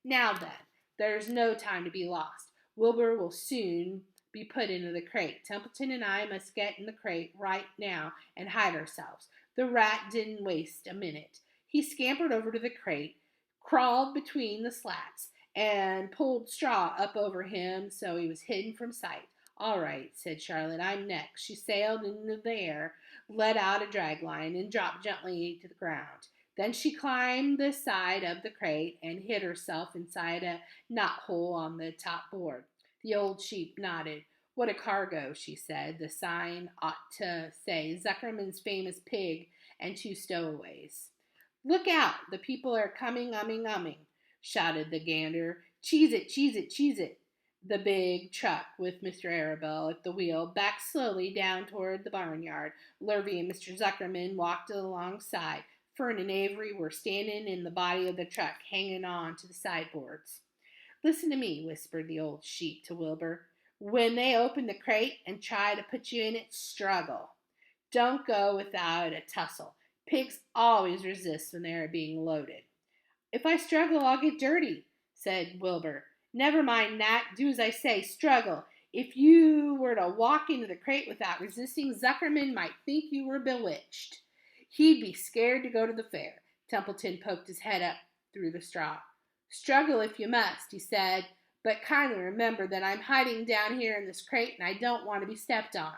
Now then, there's no time to be lost. Wilbur will soon be put into the crate. Templeton and I must get in the crate right now and hide ourselves. The rat didn't waste a minute. He scampered over to the crate, crawled between the slats, and pulled straw up over him so he was hidden from sight. All right, said Charlotte, I'm next. She sailed into the air, let out a drag line, and dropped gently to the ground. Then she climbed the side of the crate and hid herself inside a knot hole on the top board. The old sheep nodded. What a cargo, she said. The sign ought to say Zuckerman's famous pig and two stowaways. Look out, the people are coming, umming, shouted the gander. Cheese it, cheese it, cheese it. The big truck with Mr. Arabelle at the wheel backed slowly down toward the barnyard. Lurvy and Mr. Zuckerman walked alongside. Fern and Avery were standing in the body of the truck, hanging on to the sideboards. Listen to me, whispered the old sheep to Wilbur. When they open the crate and try to put you in it, struggle. Don't go without a tussle. Pigs always resist when they are being loaded. If I struggle, I'll get dirty, said Wilbur. Never mind that. Do as I say. Struggle. If you were to walk into the crate without resisting, Zuckerman might think you were bewitched. He'd be scared to go to the fair. Templeton poked his head up through the straw. Struggle if you must, he said, but kindly remember that I'm hiding down here in this crate and I don't want to be stepped on,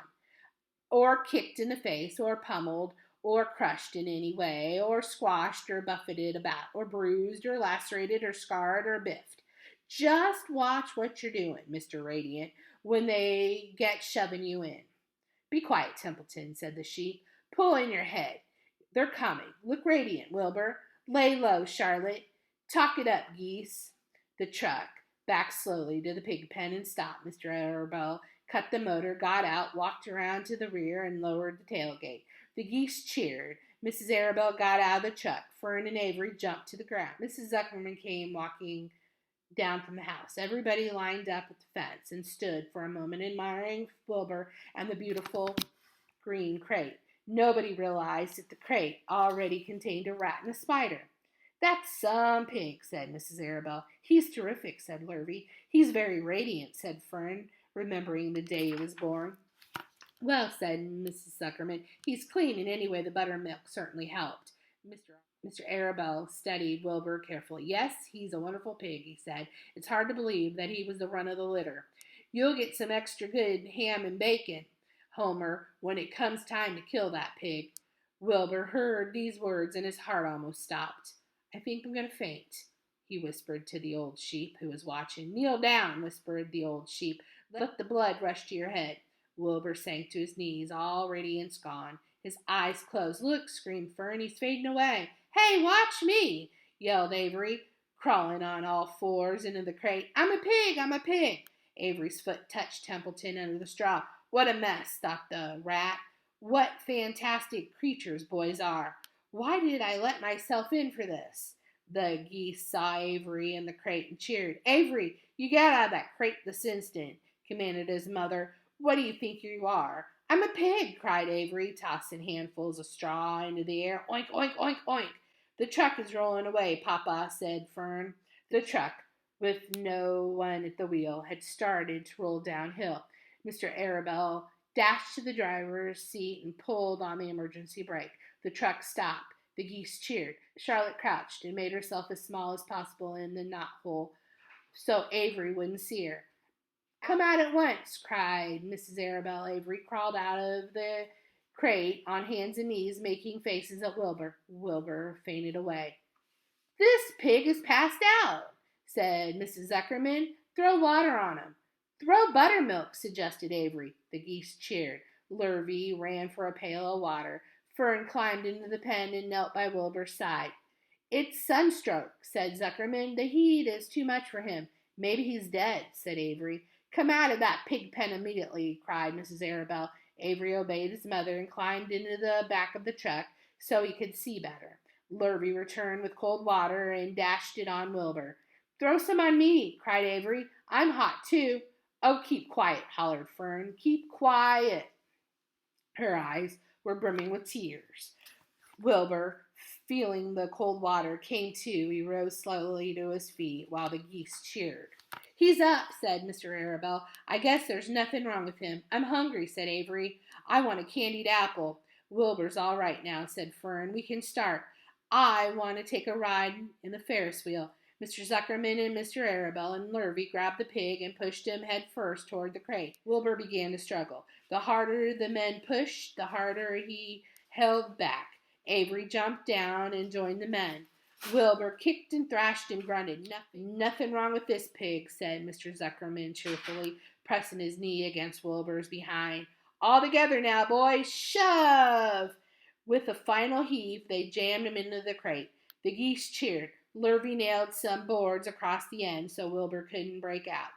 or kicked in the face, or pummeled, or crushed in any way, or squashed, or buffeted about, or bruised, or lacerated, or scarred, or biffed. Just watch what you're doing, Mr. Radiant, when they get shoving you in. Be quiet, Templeton, said the sheep. Pull in your head. They're coming. Look radiant, Wilbur. Lay low, Charlotte. Talk it up, geese. The truck backed slowly to the pig pen and stopped. Mr. Arabelle cut the motor, got out, walked around to the rear, and lowered the tailgate. The geese cheered. Mrs. Arabelle got out of the truck. Fern and Avery jumped to the ground. Mrs. Zuckerman came walking down from the house. Everybody lined up at the fence and stood for a moment admiring Wilbur and the beautiful green crate. Nobody realized that the crate already contained a rat and a spider. That's some pig, said Mrs. Arabelle. He's terrific, said Lurvy. He's very radiant, said Fern, remembering the day he was born. Well, said Mrs. Zuckerman, he's clean, and anyway the buttermilk certainly helped. Mr. Arabelle studied Wilbur carefully. Yes, he's a wonderful pig, he said. It's hard to believe that he was the run of the litter. You'll get some extra good ham and bacon, Homer, when it comes time to kill that pig. Wilbur heard these words and his heart almost stopped. I think I'm going to faint, he whispered to the old sheep who was watching. Kneel down, whispered the old sheep. Let the blood rush to your head. Wilbur sank to his knees, all radiance gone. His eyes closed. Look, screamed Fern, he's fading away. Hey, watch me, yelled Avery, crawling on all fours into the crate. I'm a pig, I'm a pig. Avery's foot touched Templeton under the straw. What a mess, thought the rat. What fantastic creatures boys are. Why did I let myself in for this? The geese saw Avery in the crate and cheered. Avery, you get out of that crate this instant, commanded his mother. What do you think you are? I'm a pig, cried Avery, tossing handfuls of straw into the air. Oink, oink, oink, oink. The truck is rolling away, Papa, said Fern. The truck, with no one at the wheel, had started to roll downhill. Mr. Arabelle dashed to the driver's seat and pulled on the emergency brake. The truck stopped. The geese cheered. Charlotte crouched and made herself as small as possible in the knothole so Avery wouldn't see her. Come out at once, cried Mrs. Arabelle. Avery crawled out of the crate on hands and knees, making faces at Wilbur. Wilbur fainted away. This pig is passed out, said Mrs. Zuckerman. Throw water on him. Throw buttermilk, suggested Avery. The geese cheered. Lurvy ran for a pail of water. Fern climbed into the pen and knelt by Wilbur's side. It's sunstroke, said Zuckerman. The heat is too much for him. Maybe he's dead, said Avery. Come out of that pig pen immediately, cried Mrs. Arabelle. Avery obeyed his mother and climbed into the back of the truck so he could see better. Lurvy returned with cold water and dashed it on Wilbur. Throw some on me, cried Avery. I'm hot too. Oh, keep quiet, hollered Fern. Keep quiet. Her eyes were brimming with tears. Wilbur feeling the cold water, came to. He rose slowly to his feet while the geese cheered. He's up, said Mr. Arabelle. I guess there's nothing wrong with him. I'm hungry, said Avery. I want a candied apple. Wilbur's all right now, said Fern. We can start. I want to take a ride in the Ferris wheel. Mr. Zuckerman and Mr. Arabelle and Lurvy grabbed the pig and pushed him head first toward the crate. Wilbur began to struggle. The harder the men pushed, the harder he held back. Avery jumped down and joined the men. Wilbur kicked and thrashed and grunted. Nothing wrong with this pig, said Mr. Zuckerman cheerfully, pressing his knee against Wilbur's behind. All together now, boys. Shove! With a final heave, they jammed him into the crate. The geese cheered. Lurvy nailed some boards across the end so Wilbur couldn't break out.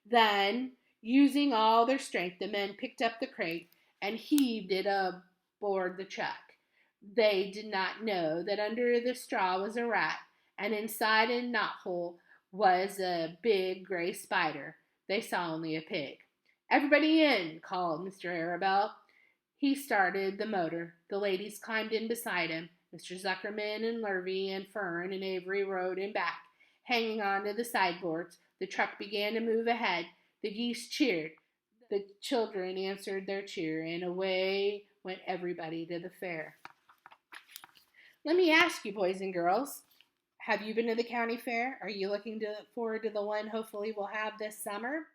Then, using all their strength, the men picked up the crate and heaved it aboard the truck. They did not know that under the straw was a rat, and inside a knothole was a big gray spider. They saw only a pig. Everybody in, called Mr. Arabelle. He started the motor. The ladies climbed in beside him. Mr. Zuckerman and Lurvy and Fern and Avery rode in back. Hanging on to the sideboards, the truck began to move ahead. The geese cheered. The children answered their cheer, and away went everybody to the fair. Let me ask you, boys and girls, have you been to the county fair? Are you looking forward to the one hopefully we'll have this summer?